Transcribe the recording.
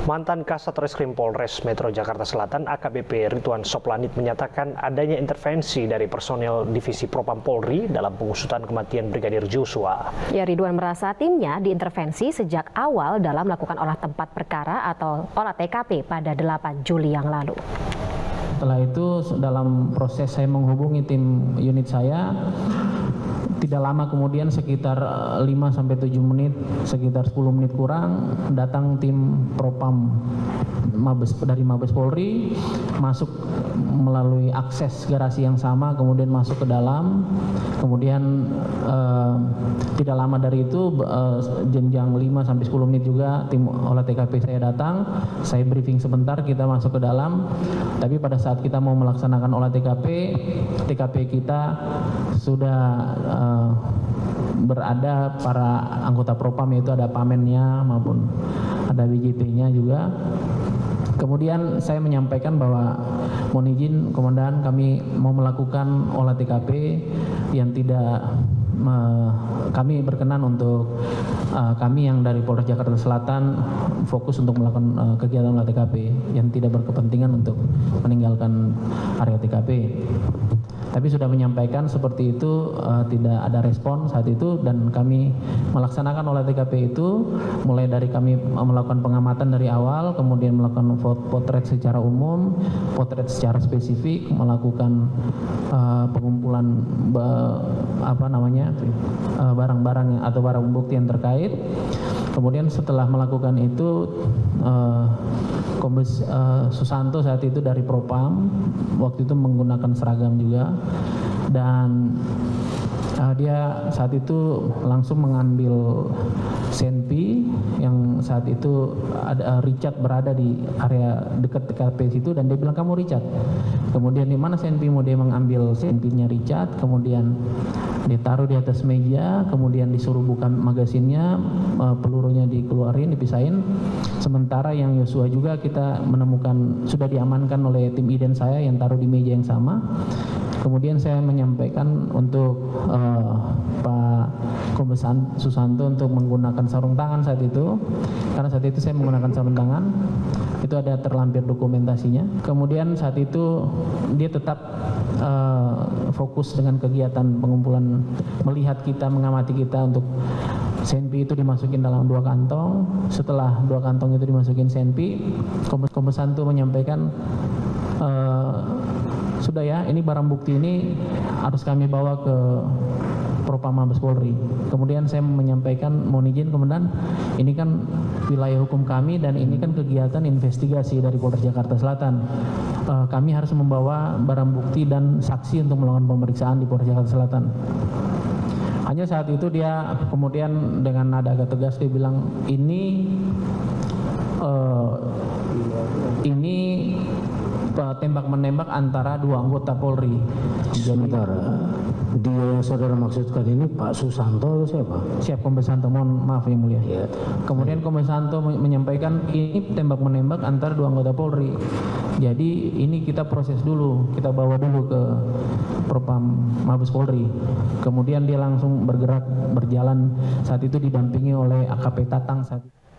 Mantan Kasat Reskrim Polres Metro Jakarta Selatan AKBP Ridwan Soplanit menyatakan adanya intervensi dari personel Divisi Propam Polri dalam pengusutan kematian Brigadir Joshua. Ya, Ridwan merasa timnya diintervensi sejak awal dalam melakukan olah tempat perkara atau olah TKP pada 8 Juli yang lalu. Setelah itu dalam proses saya menghubungi tim unit saya, tidak lama kemudian sekitar 5-7 menit, sekitar 10 menit kurang, datang tim Propam dari Mabes Polri masuk melalui akses garasi yang sama, kemudian masuk ke dalam. Kemudian tidak lama dari itu jenjang 5-10 menit juga tim olah TKP saya datang. Saya briefing sebentar, kita masuk ke dalam. Tapi pada saat kita mau melaksanakan olah TKP kita sudah berada para anggota Propam, yaitu ada Pamennya maupun ada BJP-nya juga. Kemudian saya menyampaikan bahwa mohon izin Komandan, kami mau melakukan olah TKP yang tidak kami berkenan untuk kami yang dari Polres Jakarta Selatan fokus untuk melakukan kegiatan olah TKP yang tidak berkepentingan untuk meninggalkan area TKP. Tapi sudah menyampaikan seperti itu, tidak ada respon saat itu, dan kami melaksanakan olah TKP itu mulai dari kami melakukan pengamatan dari awal, kemudian melakukan potret secara umum, potret secara spesifik, melakukan pengumpulan barang-barang atau barang bukti yang terkait. Kemudian setelah melakukan itu, Kombes Susanto saat itu dari Propam, waktu itu menggunakan seragam juga, dan dia saat itu langsung mengambil senpi yang saat itu ada Richard berada di area dekat TKP situ, dan dia bilang, "Kamu Richard." Kemudian di mana senpimu? Dia mengambil senpinya Richard, kemudian ditaruh di atas meja, kemudian disuruh buka magasinnya, pelurunya dikeluarin, dipisahin. Sementara yang Joshua juga kita menemukan sudah diamankan oleh tim Iden saya yang taruh di meja yang sama. Kemudian saya menyampaikan untuk Pak Kombes Susanto untuk menggunakan sarung tangan saat itu, karena saat itu saya menggunakan sarung tangan, itu ada terlampir dokumentasinya. Kemudian saat itu dia tetap fokus dengan kegiatan pengumpulan, melihat kita, mengamati kita untuk senpi itu dimasukin dalam 2 kantong. Setelah 2 kantong itu dimasukin senpi, Kombes Susanto menyampaikan, "Sudah ya, ini barang bukti ini harus kami bawa ke Propam Mabes Polri." Kemudian saya menyampaikan, "Mohon izin Komandan, ini kan wilayah hukum kami dan ini kan kegiatan investigasi dari Polres Jakarta Selatan. Kami harus membawa barang bukti dan saksi untuk melakukan pemeriksaan di Polres Jakarta Selatan." Hanya saat itu dia kemudian dengan nada agak tegas dia bilang, ini tembak menembak antara 2 anggota Polri. Sementara dia yang saudara maksudkan ini Pak Susanto atau siapa? Siap, Kombes Santo, mohon maaf yang mulia. Ya. Kemudian Kombes Santo menyampaikan ini tembak menembak antara 2 anggota Polri. Jadi ini kita proses dulu, kita bawa dulu ke Propam Mabes Polri. Kemudian dia langsung bergerak berjalan, saat itu didampingi oleh AKP Tatang saat itu.